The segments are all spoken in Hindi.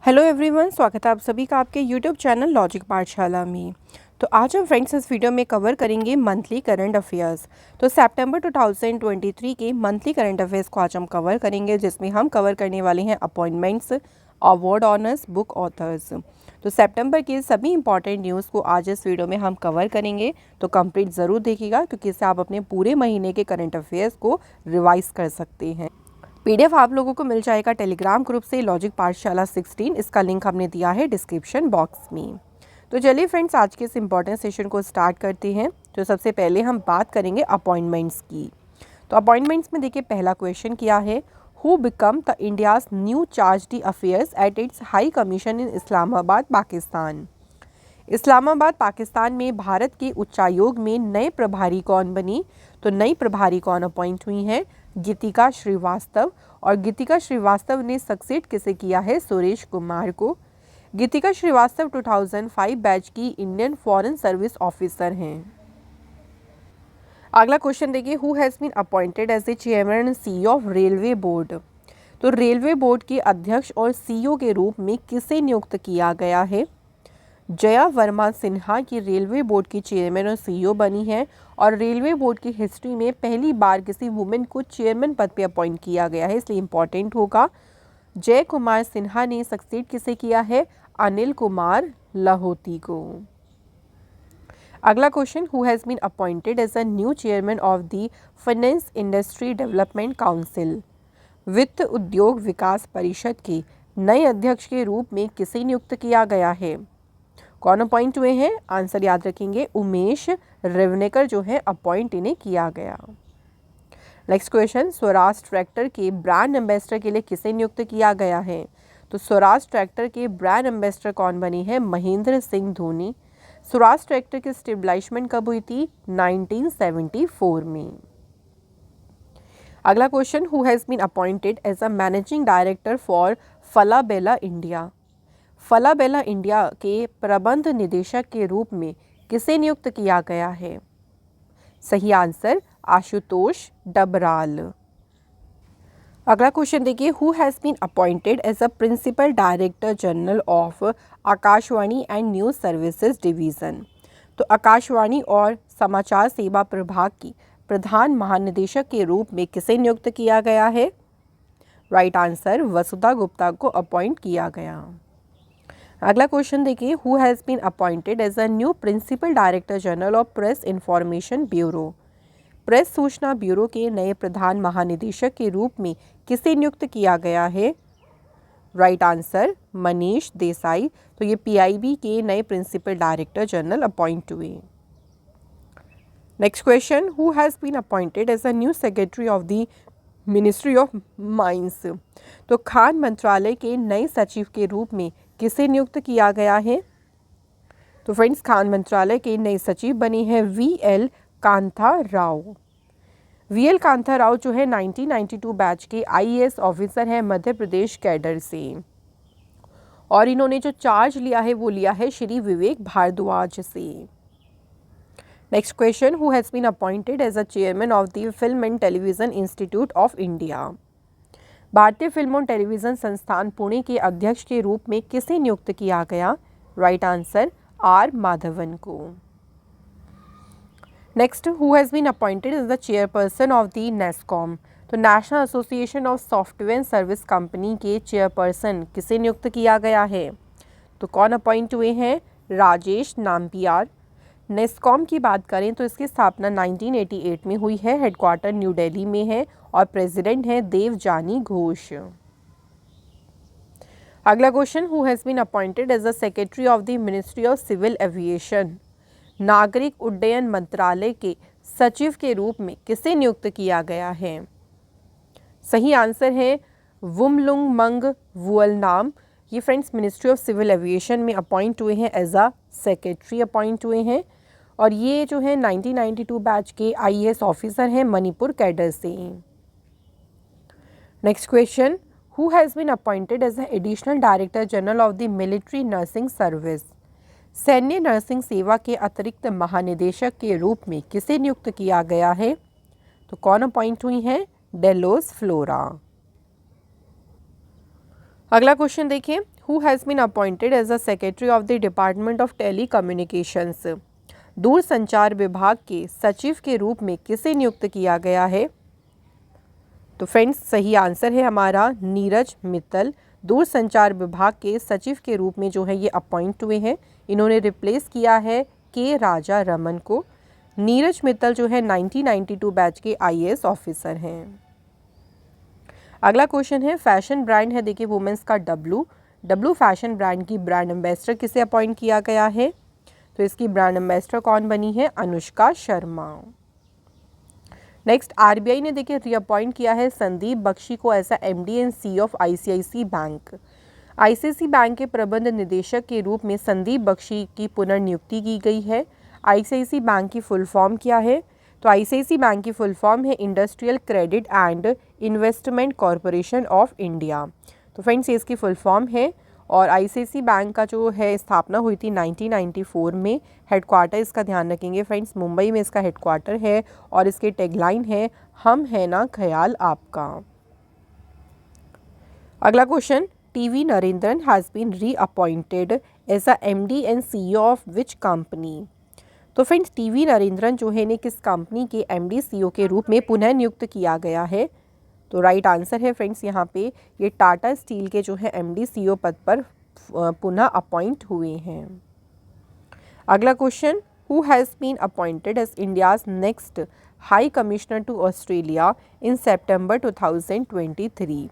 हेलो एवरीवन, स्वागत है आप सभी का आपके यूट्यूब चैनल लॉजिक पाठशाला में। तो आज हम फ्रेंड्स इस वीडियो में कवर करेंगे मंथली करंट अफेयर्स। तो सितंबर 2023 के मंथली करंट अफेयर्स को आज हम कवर करेंगे, जिसमें हम कवर करने वाले हैं appointments, award honours, book authors. तो सितंबर के सभी इंपॉर्टेंट न्यूज़ को आज इस वीडियो में हम कवर करेंगे, तो कंप्लीट ज़रूर देखिएगा, क्योंकि इससे आप अपने पूरे महीने के करंट अफेयर्स को रिवाइज कर सकते हैं। पीडीएफ आप लोगों को मिल जाएगा टेलीग्राम ग्रुप से लॉजिक पाठशाला 16। इसका लिंक हमने दिया है डिस्क्रिप्शन बॉक्स में। तो चलिए फ्रेंड्स, आज के इस इम्पॉर्टेंट सेशन को स्टार्ट करते हैं। तो सबसे पहले हम बात करेंगे अपॉइंटमेंट्स की। तो अपॉइंटमेंट्स में देखिए, पहला क्वेश्चन क्या है, who become the India's new charge the affairs at its high commission इन इस्लामाबाद पाकिस्तान। इस्लामाबाद पाकिस्तान में भारत के उच्चायोग में नए प्रभारी कौन बनी? तो नई प्रभारी कौन अपॉइंट हुई हैं? गीतिका श्रीवास्तव। और गीतिका श्रीवास्तव ने सक्सेड किसे किया है? सुरेश कुमार को। गीतिका श्रीवास्तव 2005 बैच की इंडियन फॉरेन सर्विस ऑफिसर हैं। अगला क्वेश्चन देखिए, who has been appointed as the chairman and CEO of railway board. तो रेलवे बोर्ड के अध्यक्ष और सीईओ के रूप में किसे नियुक्त किया गया है? जया वर्मा सिन्हा की रेलवे बोर्ड की चेयरमैन और सीईओ बनी है। और रेलवे बोर्ड की हिस्ट्री में पहली बार किसी वुमेन को चेयरमैन पद पे अपॉइंट किया गया है, इसलिए इंपॉर्टेंट होगा। जय कुमार सिन्हा ने सक्सेड किसे किया है? अनिल कुमार लाहौती को। अगला question, who has been appointed as a new chairman of the finance industry development council. वित्त उद्योग विकास परिषद के नए अध्यक्ष के रूप में किसे नियुक्त किया गया है? कौन अपॉइंट हुए हैं? आंसर याद रखेंगे, उमेश रेवनेकर जो है अपॉइंट इन्हें किया गया। नेक्स्ट क्वेश्चन, स्वराज ट्रैक्टर के ब्रांड एम्बेसडर के लिए किसे नियुक्त किया गया है? तो स्वराज ट्रैक्टर के ब्रांड एम्बेसडर कौन बनी है? महेंद्र सिंह धोनी। स्वराज ट्रैक्टर की स्टेबलाइजमेंट कब हुई थी? 1974 में। अगला question, who has been appointed as a managing director for Falabella India. Falabella India के प्रबंध निदेशक के रूप में किसे नियुक्त किया गया है? सही आंसर, आशुतोष डबराल। अगला क्वेश्चन देखिए, who has been appointed as a principal director general of Akashvani and news services division. तो आकाशवाणी और समाचार सेवा प्रभाग की प्रधान महानिदेशक के रूप में किसे नियुक्त किया गया है? राइट आंसर, वसुधा गुप्ता को अपॉइंट किया गया। अगला क्वेश्चन देखिए, who has been appointed as a new principal director general of press information bureau. Press सूचना ब्यूरो के नए प्रधान महानिदेशक के रूप में किसे नियुक्त किया गया है? Right answer, Manish Desai. तो ये पीआईबी के नए प्रिंसिपल डायरेक्टर जनरल अपॉइंट हुए। Next question, who has been appointed as a new secretary of the ministry of mines. तो खान मंत्रालय के नए सचिव के रूप में किसे नियुक्त किया गया है? तो फ्रेंड्स, खान मंत्रालय के नए सचिव बने हैं वीएल कांथा राव। वीएल कांथा राव जो है 1992 बैच के आईएएस ऑफिसर हैं मध्य प्रदेश कैडर से। और इन्होंने जो चार्ज लिया है वो लिया है श्री विवेक भारद्वाज से। Next question, who has been appointed as a chairman of the film and television institute of India. भारतीय फिल्म और टेलीविज़न संस्थान पुणे के अध्यक्ष के रूप में किसे नियुक्त किया गया? राइट आंसर, आर माधवन को। Next, who has been appointed as the chairperson of the NASSCOM. तो national association of software service company के चेयरपर्सन किसे नियुक्त किया गया है? तो कौन अपॉइंट हुए हैं? राजेश नाम्पियार। नेस्कॉम की बात करें तो इसकी स्थापना 1988 में हुई है, हेडक्वार्टर न्यू दिल्ली में है और प्रेसिडेंट हैं देवजानी घोष। अगला question, who has been appointed as the secretary of the ministry of civil aviation. नागरिक उड्डयन मंत्रालय के सचिव के रूप में किसे नियुक्त किया गया है? सही आंसर है, वुमलुंग वुअलनाम। ये friends ministry of civil aviation में अपॉइंट हुए हैं, एज अ सेक्रेटरी अपॉइंट हुए हैं। और ये जो है 1992 बैच के आईएएस ऑफिसर हैं मणिपुर कैडर से। Next question, who has been appointed as the additional director general of the military nursing service. सैन्य नर्सिंग सेवा के अतिरिक्त महानिदेशक के रूप में किसे नियुक्त किया गया है? तो कौन अपॉइंट हुई हैं? डेलोस फ्लोरा। अगला क्वेश्चन देखिए, who has been appointed as a secretary of the department of telecommunications, दूरसंचार विभाग के सचिव के रूप में किसे नियुक्त किया गया है? तो फ्रेंड्स सही आंसर है हमारा नीरज मित्तल, दूरसंचार विभाग के सचिव के रूप में जो है ये अपॉइंट हुए हैं। इन्होंने रिप्लेस किया है के राजा रमन को। नीरज मित्तल जो है 1992 बैच के आईएएस ऑफिसर हैं। अगला क्वेश्चन है फैशन ब्रांड है, देखिए वुमेन्स का डब्लू फैशन ब्रांड की ब्रांड एम्बेसडर किसे अपॉइंट किया गया है? तो इसकी ब्रांड एम्बेसडर कौन बनी है? अनुष्का शर्मा। नेक्स्ट आरबीआई ने देखिए रीअपॉइंट किया है संदीप बख्शी को ऐसा MD and C of ICICI bank. ICICI bank के प्रबंध निदेशक के रूप में संदीप बख्शी की पुनर्नियुक्ति की गई है। आईसीआईसी बैंक की फुल फॉर्म क्या है? तो आईसीआईसी बैंक की फुल फॉर्म है industrial credit and investment corporation of India. तो फ्रेंड्स ये इसकी फुल फॉर्म है। और आईसीआईसी बैंक का जो है स्थापना हुई थी 1994 में। हेडक्वार्टर इसका ध्यान रखेंगे फ्रेंड्स मुंबई में इसका हेडक्वार्टर है और इसके टैगलाइन है हम है ना ख्याल आपका। अगला question T V Narendran has been reappointed as a MD and CEO of which company? तो फ्रेंड्स टीवी नरेंद्रन जो है ने किस कंपनी के एमडी सीईओ के रूप में पुनः नियुक्त किया गया है? तो राइट आंसर है फ्रेंड्स यहाँ पे ये टाटा स्टील के जो है एमडी सीईओ पद पर पुनः अपॉइंट हुए हैं। अगला question who has been appointed as India's next high commissioner to Australia in September 2023?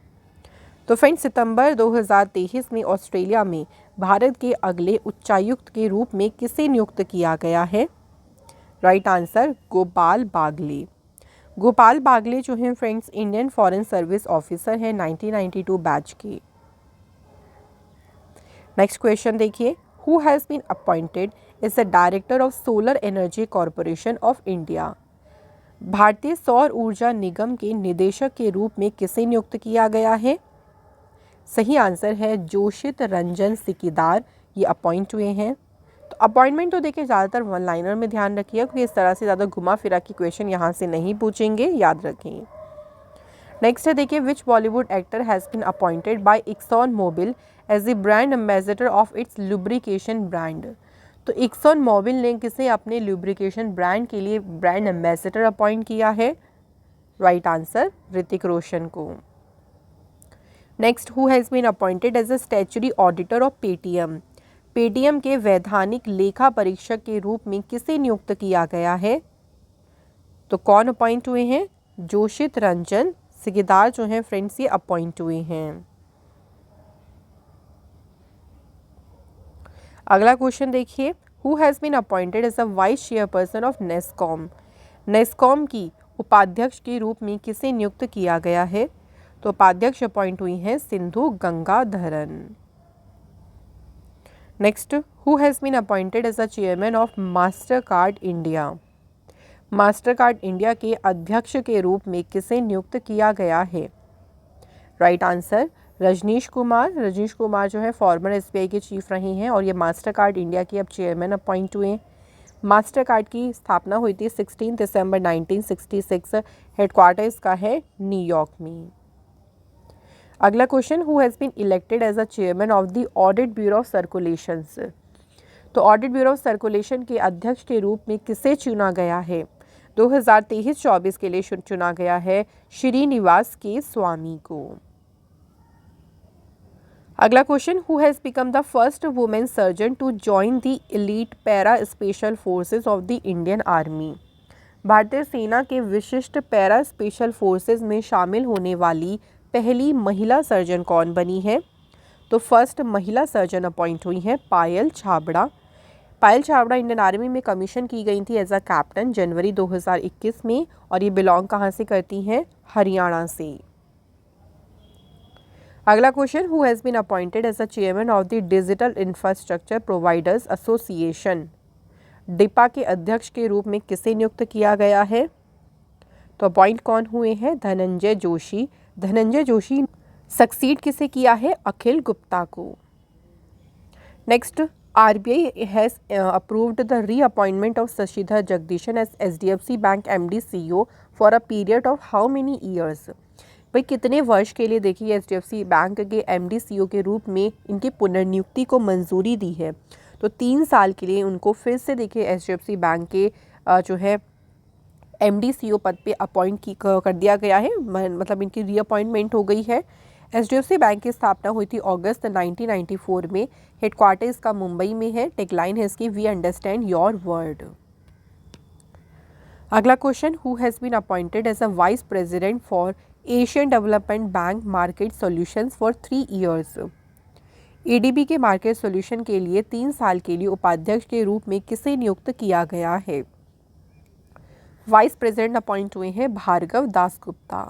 तो फ्रेंड्स सितंबर 2023 में ऑस्ट्रेलिया में भारत के अगले उच्चायुक्त के रूप में किसे नियुक्त किया गया है? Right answer Gopal Baglay. गोपाल बागले जो हैं friends Indian foreign service officer हैं 1992 बैच के। नेक्स्ट क्वेश्चन देखिए who has been appointed as the director of solar energy corporation of India? भारतीय सौर ऊर्जा निगम के निदेशक के रूप में किसे नियुक्त किया गया है? सही आंसर है जोशित रंजन सिकीदार, ये अपॉइंट हुए हैं। तो अपॉइंटमेंट तो देखिए ज़्यादातर वन लाइनर में ध्यान रखिए क्योंकि इस तरह से ज़्यादा घुमा फिरा की क्वेश्चन यहाँ से नहीं पूछेंगे, याद रखें। नेक्स्ट है देखिए which Bollywood actor has been appointed by Exxon Mobil as the brand ambassador of its lubrication brand? तो एक्सॉन मोबिल ने किसे अपने लुब्रिकेशन ब्रांड के लिए ब्रांड एम्बेसडर अपॉइंट किया है? राइट आंसर ऋतिक रोशन को। Next who has been appointed as a statutory auditor of Paytm? Paytm के वैधानिक लेखा परीक्षक के रूप में किसे नियुक्त किया गया है? तो कौन अपॉइंट हुए हैं? जोशित रंजन सिकीदार जो हैं फ्रेंड्स ये अपॉइंट हुए हैं। अगला क्वेश्चन देखिए who has been appointed as a vice chairperson of NASSCOM? NASSCOM की उपाध्यक्ष के रूप में किसे नियुक्त किया गया है? तो उपाध्यक्ष अपॉइंट हुई हैं Sindhu Gangadharan. Next who has been appointed as a chairman of Mastercard India? Mastercard India के अध्यक्ष के रूप में किसे नियुक्त किया गया है? Right answer Rajneesh Kumar. रजनीश कुमार जो है फॉर्मर एसबीआई के चीफ रहे हैं और ये मास्टर कार्ड इंडिया के अब चेयरमैन अपॉइंट हुए। मास्टर कार्ड की स्थापना हुई थी 16 दिसंबर 1966। हेडक्वार्टर इसका है न्यूयॉर्क में। अगला question who has been elected as a chairman of the audit bureau of circulations? तो ऑडिट ब्यूरो ऑफ सर्कुलेशन के अध्यक्ष के रूप में किसे चुना गया है? 2023-24 के लिए चुना गया है श्रीनिवास के स्वामी को। अगला question who has become the first women surgeon to join the elite para special forces of the Indian army? भारतीय सेना के विशिष्ट पैरा स्पेशल फोर्सेज में शामिल होने वाली पहली महिला सर्जन कौन बनी है? तो फर्स्ट महिला सर्जन अपॉइंट हुई हैं पायल छाबड़ा। पायल छाबड़ा इंडियन आर्मी में कमीशन की गई थी एज अ कैप्टन जनवरी 2021 में और ये बिलोंग कहाँ से करती हैं? हरियाणा से। अगला question who has been appointed as a chairman of the digital infrastructure providers association? DIPA के अध्यक्ष के रूप में किसे नियुक्त किया गया है? तो अपॉइंट कौन हुए हैं? धनंजय जोशी। धनंजय जोशी सक्सीड किसे किया है? अखिल गुप्ता को। Next RBI has approved the reappointment of Sashidhar Jagdishan as HDFC bank MD CEO for a period of how many years? भाई कितने वर्ष के लिए देखिए एचडीएफसी बैंक के एमडी सीईओ के रूप में इनकी पुनर्नियुक्ति को मंजूरी दी है। तो 3 साल के लिए उनको फिर से देखिए एचडीएफसी बैंक के जो है एमडी सीईओ पद पे अपॉइंट कर दिया गया है, मतलब इनकी रीअपॉइंटमेंट हो गई है। एचडीएफसी बैंक की स्थापना हुई थी अगस्त 1994 में। हेडक्वार्टर इसका मुंबई में है। टेकलाइन है इसकी, वी अंडरस्टैंड योर वर्ड। अगला question, who has been appointed as a vice president for Asian development bank market solutions for 3 years. ADB के मार्केट सॉल्यूशन के लिए 3 साल के लिए उपाध्यक्ष के रूप में किसे नियुक्त किया गया है? वाइस प्रेसिडेंट अपॉइंट हुए हैं भार्गव दासगुप्ता।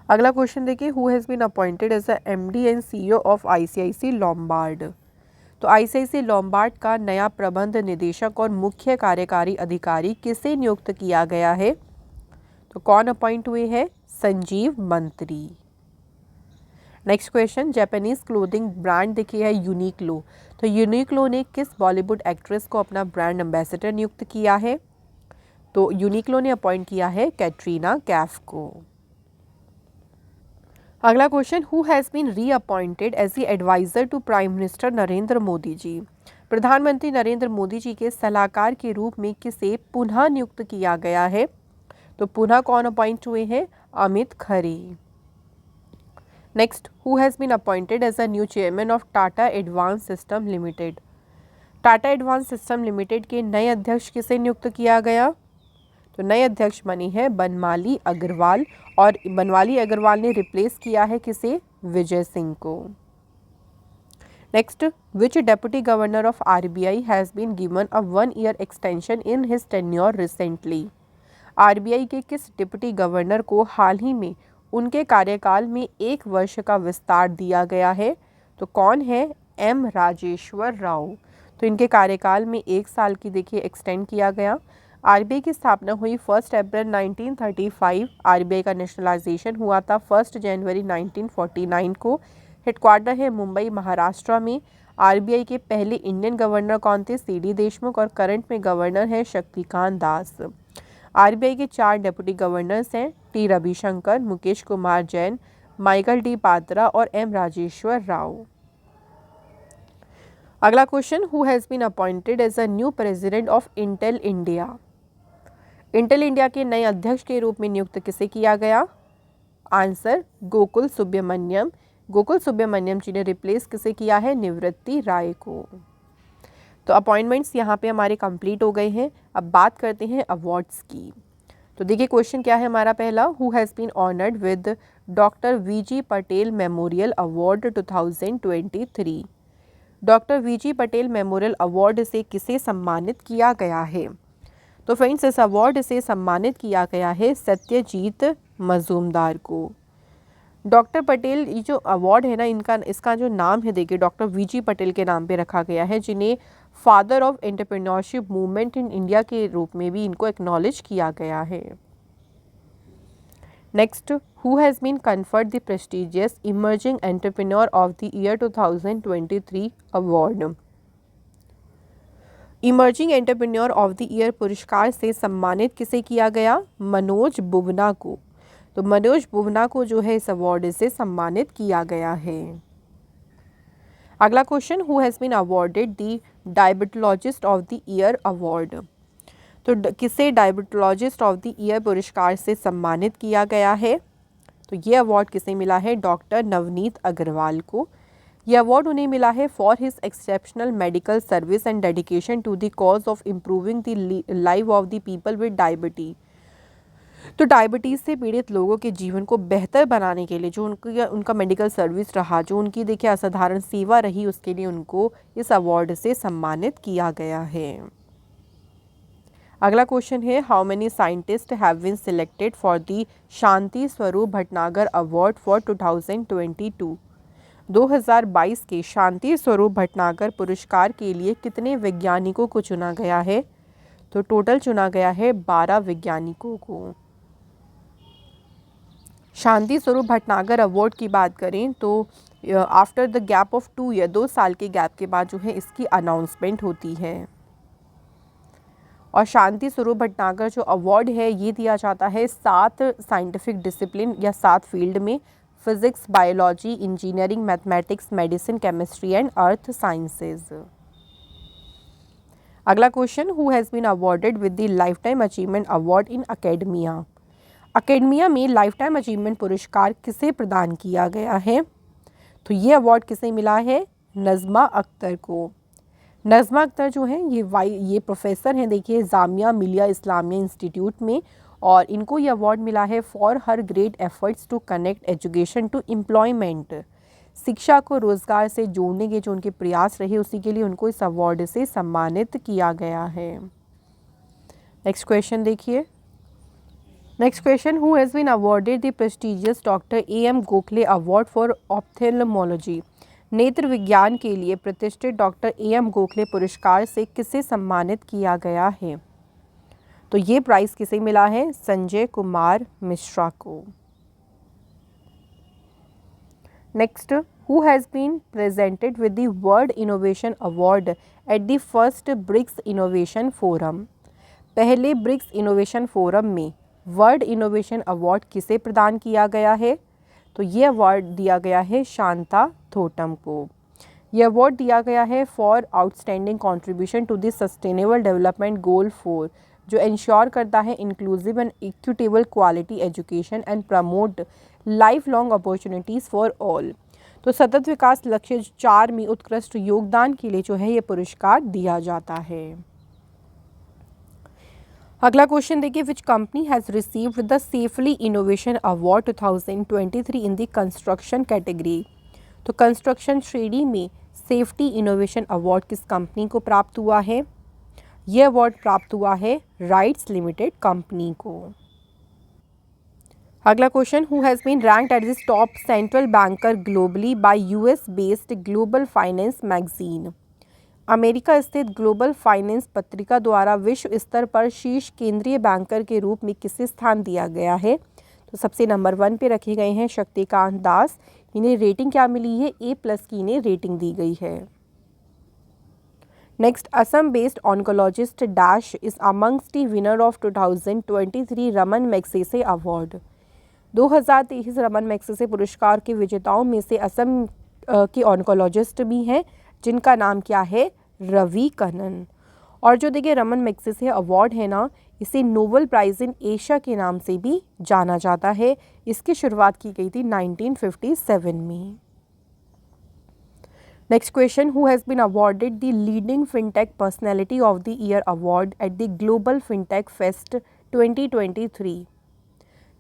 अगला क्वेश्चन देखिए, who has been appointed as a MD and CEO of ICICI Lombard. तो आईसीआईसी लॉम्बार्ड का नया प्रबंध निदेशक और मुख्य कार्यकारी अधिकारी किसे नियुक्त किया गया है? तो कौन अपॉइंट हुए हैं? संजीव मंत्री। Next question, Japanese clothing brand देखिए है यूनिक्लो। तो यूनिक्लो ने किस बॉलीवुड एक्ट्रेस को अपना ब्रांड एम्बेसडर नियुक्त किया है? तो यूनिक्लो ने अपॉइंट किया है कैटरीना कैफ को। अगला question, who has been reappointed as the adviser to prime minister Narendra Modi ji. प्रधानमंत्री नरेंद्र मोदी जी के सलाहकार के रूप में किसे पुनः नियुक्त किया गया है? तो पुनः कौन अपॉइंट हुए हैं? Amit Khare. Next, who has been appointed as a new chairman of Tata advance system limited. Tata advance system limited के नए अध्यक्ष किसे नियुक्त किया गया? तो नए अध्यक्ष बने हैं बनमाली अग्रवाल, और बनवाली अग्रवाल ने रिप्लेस किया है किसे? विजय सिंह को। Next, which deputy governor of RBI has been given a 1 year extension in his tenure recently. RBI के किस डिप्टी गवर्नर को हाल ही में उनके कार्यकाल में 1 वर्ष का विस्तार दिया गया है? तो कौन है? एम राजेश्वर राव। तो इनके कार्यकाल में 1 साल की देखिए एक्सटेंड किया गया। आरबीआई की स्थापना हुई 1 अप्रैल 1935। आरबीआई का नेशनलाइजेशन हुआ था 1 जनवरी 1949 को। हेडक्वार्टर है मुंबई महाराष्ट्र में। आरबीआई के पहले इंडियन गवर्नर कौन थे? सीडी देशमुख, और करंट में गवर्नर है शक्तिकांत दास। आरबीआई के 4 डेप्यूटी गवर्नर्स हैं, T Ravishankar, Mukesh Kumar Jain, Michael D Patra और एम राजेश्वर राव। अगला question, who has been appointed as a new president of Intel India. Intel India के नए अध्यक्ष के रूप में नियुक्त किसे किया गया? आंसर, गोकुल सुब्रमण्यम। गोकुल सुब्रमण्यम जी ने रिप्लेस किसे किया है? निवृत्ति राय को। तो अपॉइंटमेंट्स यहाँ पे हमारे कंप्लीट हो गए हैं। अब बात करते हैं अवार्ड्स की। तो देखिए क्वेश्चन क्या है हमारा पहला, who has been honoured with doctor V G Patel memorial award 2023। Doctor V G Patel memorial award से किसे सम्मानित किया गया है? तो फ्रेंड्स, इस अवार्ड से सम्मानित किया गया है सत्यजीत मजूमदार को। डॉक्टर पटेल, ये जो अवार्ड है ना, इसका जो नाम है देखिए डॉक्टर वीजी पटेल के नाम पे रखा गया है, जिन्हें father of entrepreneurship movement in India के रूप में भी इनको एक्नॉलेज किया गया है। Next, who has been conferred the prestigious emerging entrepreneur of the year 2023 award. Emerging entrepreneur of the year पुरस्कार से सम्मानित किसे किया गया? मनोज बुवना को। तो मनोज बुवना को जो है इस अवार्ड से सम्मानित किया गया है। अगला question, who has been awarded the diabetologist of the year award. तो किसे डायबिटोलॉजिस्ट ऑफ द ईयर पुरस्कार से सम्मानित किया गया है? तो ये अवार्ड किसे मिला है? डॉक्टर नवनीत अग्रवाल को। यह अवार्ड उन्हें मिला है for his exceptional medical service and dedication to the cause of improving the life of the people with diabetes. तो डायबिटीज़ से पीड़ित लोगों के जीवन को बेहतर बनाने के लिए जो उनका मेडिकल सर्विस रहा, जो उनकी देखिए असाधारण सेवा रही, उसके लिए उनको इस अवार्ड से सम्मानित किया गया है। अगला क्वेश्चन है, how many scientist have been selected for the Shanti Swarup Bhatnagar award for 2022। 2022 के शांति स्वरूप भटनागर पुरस्कार के लिए कितने वैज्ञानिकों को चुना गया है? तो टोटल चुना गया है 12 वैज्ञानिकों को। शांति स्वरूप भटनागर अवार्ड की बात करें तो after the gap of 2 year, 2 साल के गैप के बाद जो है इसकी अनाउंसमेंट होती है। और शांति स्वरूप भटनागर जो अवार्ड है ये दिया जाता है 7 साइंटिफिक डिसिप्लिन या 7 फील्ड में, physics, biology, engineering, mathematics, medicine, chemistry and earth sciences. अगला question, who has been awarded with the lifetime achievement award in academia. Academia में लाइफ टाइम अचीवमेंट पुरस्कार किसे प्रदान किया गया है? तो ये अवार्ड किसे मिला है? नज़मा अख्तर को। नज़मा अख्तर जो हैं ये प्रोफेसर हैं, देखिए, जामिया मिलिया इस्लामिया इंस्टीट्यूट में, और इनको ये अवार्ड मिला है for her great efforts to connect education to employment. शिक्षा को रोज़गार से जोड़ने के जो उनके प्रयास रहे उसी के लिए उनको इस अवार्ड से सम्मानित किया गया है। नेक्स्ट क्वेश्चन देखिए। Next question, who has been awarded the prestigious doctor AM Gokhale award for ophthalmology. नेत्र विज्ञान के लिए प्रतिष्ठित डॉक्टर AM गोखले पुरस्कार से किसे सम्मानित किया गया है? तो ये प्राइज़ किसे मिला है? संजय कुमार मिश्रा को। Next, who has been presented with the world innovation award at the first BRICS innovation forum. पहले ब्रिक्स इनोवेशन फोरम में वर्ल्ड इनोवेशन अवार्ड किसे प्रदान किया गया है? तो ये अवार्ड दिया गया है शांता थोटम को। ये अवार्ड दिया गया है for outstanding contribution to the sustainable development goal 4, जो इंश्योर करता है inclusive and equitable quality education and promote life long opportunities for all. तो सतत विकास लक्ष्य 4 में उत्कृष्ट योगदान के लिए जो है ये पुरस्कार दिया जाता है। अगला क्वेश्चन देखिए, which company has received the safely innovation award 2023 in the construction category. तो कंस्ट्रक्शन श्रेणी में सेफ्टी इनोवेशन अवार्ड किस कंपनी को प्राप्त हुआ है? यह अवार्ड प्राप्त हुआ है राइट्स लिमिटेड कंपनी को। अगला question, who has been ranked at this top central banker globally by US based global finance magazine. America स्थित ग्लोबल फाइनेंस पत्रिका द्वारा विश्व स्तर पर शीर्ष केंद्रीय बैंकर के रूप में किसे स्थान दिया गया है? तो सबसे नंबर 1 पे रखे गए हैं शक्तिकांत दास। इन्हें रेटिंग क्या मिली है? A+ की इन्हें रेटिंग दी गई है। Next, Assam based oncologist dash is amongst the winner of 2023 Raman Magsaysay award. 2023 Raman Magsaysay पुरस्कार के विजेताओं में से असम की ऑन्कोलॉजिस्ट भी हैं, जिनका नाम क्या है? रवि कनन। और जो देखिए रमन मैग्सेसे अवार्ड है ना, इसे नोबेल प्राइज़ इन एशिया के नाम से भी जाना जाता है। इसकी शुरुआत की गई थी 1957 में। Next question, who has been awarded the leading fintech personality of the year award at the global fintech fest 2023।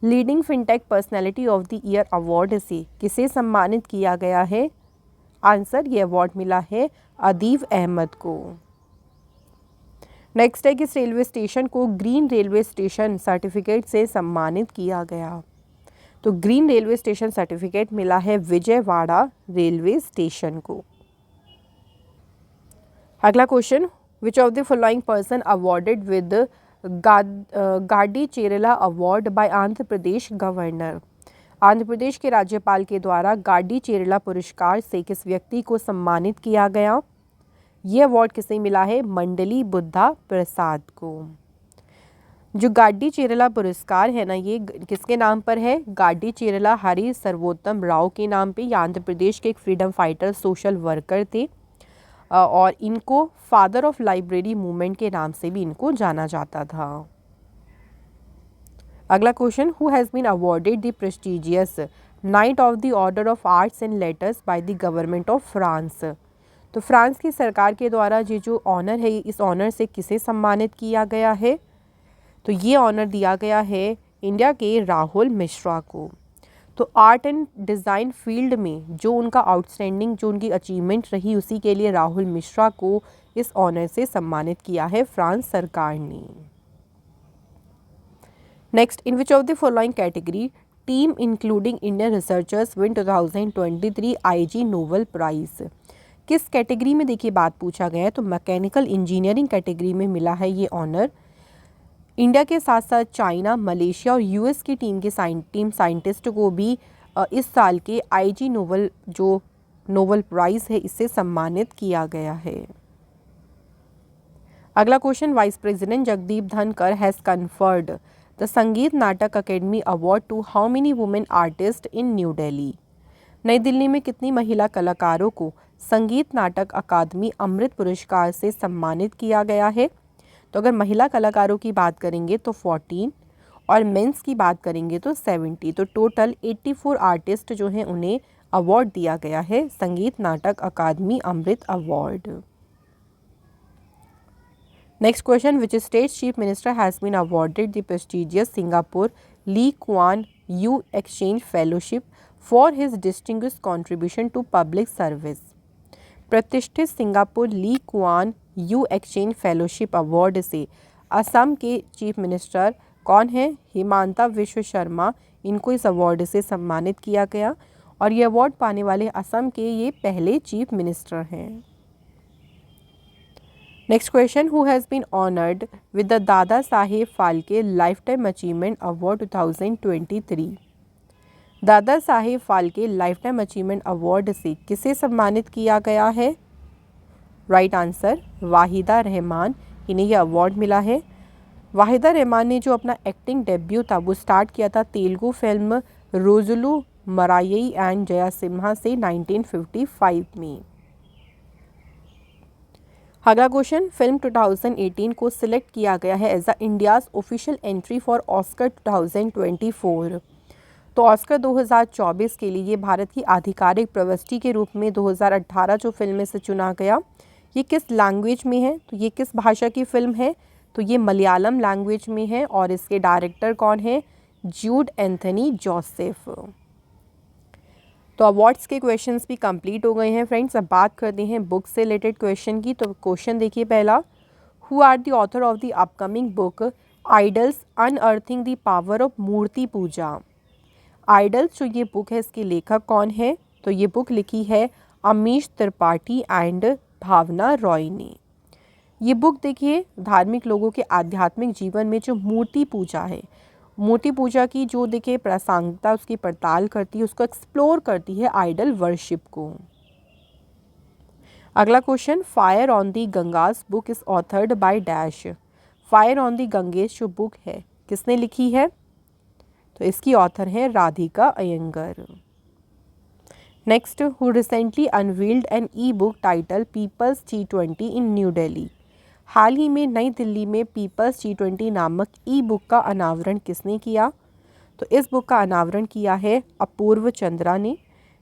Leading fintech personality of the year award से किसे सम्मानित किया गया है? आंसर, ये अवार्ड मिला है अदीब अहमद को। नेक्स्ट है, किस रेलवे स्टेशन को ग्रीन रेलवे स्टेशन सर्टिफिकेट से सम्मानित किया गया? तो ग्रीन रेलवे स्टेशन सर्टिफिकेट मिला है विजयवाड़ा रेलवे स्टेशन को। अगला question, which of the following person awarded with Gadicherla award by Andhra Pradesh governor. Andhra Pradesh के राज्यपाल के द्वारा गाडी चेरला पुरस्कार से किस व्यक्ति को सम्मानित किया गया? ये अवार्ड किसे मिला है? मंडली बुद्धा प्रसाद को। जो गाडी चेरला पुरस्कार है ना, ये किसके नाम पर है? गाडी चेरला हरि सर्वोत्तम राव के नाम पे। ये आंध्र प्रदेश के एक फ्रीडम फाइटर, सोशल वर्कर थे, और इनको फादर ऑफ लाइब्रेरी मूवमेंट के नाम से भी इनको जाना जाता था। अगला question, who has been awarded the prestigious knight of the order of arts and letters by the government of France. तो फ्रांस की सरकार के द्वारा ये जो ऑनर है, इस ऑनर से किसे सम्मानित किया गया है? तो ये ऑनर दिया गया है इंडिया के राहुल मिश्रा को। तो आर्ट एंड डिज़ाइन फील्ड में जो उनका आउटस्टैंडिंग, जो उनकी अचीवमेंट रही, उसी के लिए राहुल मिश्रा को इस ऑनर से सम्मानित किया है फ्रांस सरकार ने। Next, in which of the following category team including Indian researchers win 2023 IG Nobel prize. किस कैटेगरी में देखिए बात पूछा गया है? तो मैकेनिकल इंजीनियरिंग कैटेगरी में मिला है ये ऑनर। इंडिया के साथ साथ चाइना, मलेशिया और US की टीम साइंटिस्ट को भी इस साल के IG नोबेल जो नोबेल प्राइज़ है इससे सम्मानित किया गया है। अगला क्वेश्चन, वाइस प्रेसिडेंट जगदीप धनकर has conferred the Sangeet Natak academy award to how many women artist in new Delhi. नई दिल्ली में कितनी महिला कलाकारों को संगीत नाटक अकादमी अमृत पुरस्कार से सम्मानित किया गया है? तो अगर महिला कलाकारों की बात करेंगे तो 14 और मेंस की बात करेंगे तो 70। तो टोटल 84 आर्टिस्ट जो हैं उन्हें अवार्ड दिया गया है Sangeet Natak Akademi Amrit award. Next question, which state chief minister has been awarded the prestigious Singapore Lee Kuan Yew exchange fellowship for his distinguished contribution to public service. प्रतिष्ठित Singapore Lee Kuan Yew exchange fellowship award से असम के चीफ मिनिस्टर कौन है? हिमांता विश्व शर्मा, इनको इस अवार्ड से सम्मानित किया गया और ये अवार्ड पाने वाले असम के ये पहले चीफ मिनिस्टर हैं। Next question, who has been honoured with the Dada Saheb Phalke lifetime achievement award 2023। Dada Saheb Phalke lifetime achievement award से किसे सम्मानित किया गया है? राइट आंसर, वाहिदा रहमान, इन्हें यह अवार्ड मिला है। वाहिदा रहमान ने जो अपना एक्टिंग डेब्यू था वो स्टार्ट किया था तेलुगु फिल्म रोजुलू मरायई एंड जयासिम्हा से 1955 में। अगला क्वेश्चन, फिल्म 2018 को सिलेक्ट किया गया है as a India's official entry for Oscar 2024। तो ऑस्कर 2024 के लिए ये भारत की आधिकारिक प्रविष्टि के रूप में 2018 जो फिल्म से चुना गया। ये किस लैंग्वेज में है? तो ये किस भाषा की फिल्म है? तो ये मलयालम लैंग्वेज में है और इसके डायरेक्टर कौन है? जूड एंथनी जोसेफ। तो अवार्ड्स के क्वेश्चंस भी कंप्लीट हो गए हैं फ्रेंड्स। अब बात करते हैं बुक से रिलेटेड क्वेश्चन की। तो क्वेश्चन देखिए पहला, who are the author of the upcoming book idols unearthing the power of murti puja. Idols जो ये बुक है इसके लेखक कौन है? तो ये बुक लिखी है अमीश त्रिपाठी एंड भावना रॉय ने। ये बुक देखिए धार्मिक लोगों के आध्यात्मिक जीवन में जो मूर्ति पूजा है, मूर्ति पूजा की जो देखिए प्रासंगिकता उसकी पड़ताल करती है, उसको एक्सप्लोर करती है आइडल वर्शिप को। अगला question, fire on the Ganges book is authored by dash. Fire on the Ganges जो बुक है किसने लिखी है? तो इसकी ऑथर है Radhika Iyengar. Next, who recently unveiled an e book title people's T20 in new Delhi. हाल ही में नई दिल्ली में पीपल्स T20 नामक ई बुक का अनावरण किसने किया? तो इस बुक का अनावरण किया है अपूर्व चंद्रा ने।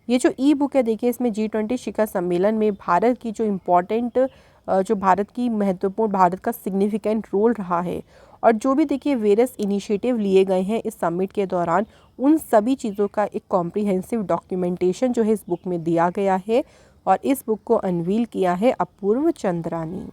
ये जो ई बुक है देखिए इसमें G20 शिखर सम्मेलन में भारत की जो इम्पोर्टेंट जो भारत की महत्वपूर्ण भारत का सिग्निफिकेंट रोल रहा है और जो भी देखिए वेरियस इनिशिएटिव लिए गए हैं इस समिट के दौरान, उन सभी चीज़ों का एक कॉम्प्रिहेंसिव डॉक्यूमेंटेशन जो है इस बुक में दिया गया है और इस बुक को अनवील किया है अपूर्व चंद्रा ने।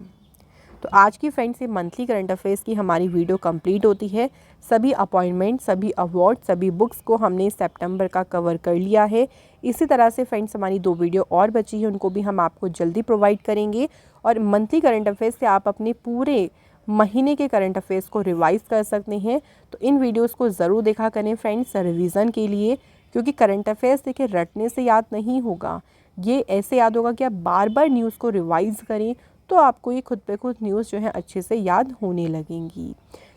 तो आज की फ्रेंड्स ये मंथली करंट अफेयर्स की हमारी वीडियो कंप्लीट होती है। सभी अपॉइंटमेंट, सभी अवार्ड, सभी बुक्स को हमने सितंबर का कवर कर लिया है। इसी तरह से फ्रेंड्स हमारी 2 वीडियो और बची है, उनको भी हम आपको जल्दी प्रोवाइड करेंगे और मंथली करंट अफेयर्स से आप अपने पूरे महीने के करंट अफेयर्स को रिवाइज कर सकते हैं। तो इन वीडियोज़ को ज़रूर देखा करें फ्रेंड्स रिवीजन के लिए, क्योंकि करंट अफेयर्स देखिए रटने से याद नहीं होगा, ये ऐसे याद होगा कि आप बार बार न्यूज़ को रिवाइज करें तो आपको ये खुद पे खुद न्यूज़ जो है अच्छे से याद होने लगेंगी।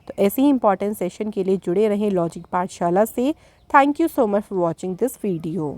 तो ऐसे ही इंपॉर्टेंट सेशन के लिए जुड़े रहें लॉजिक पाठशाला से। Thank you so much for watching this video.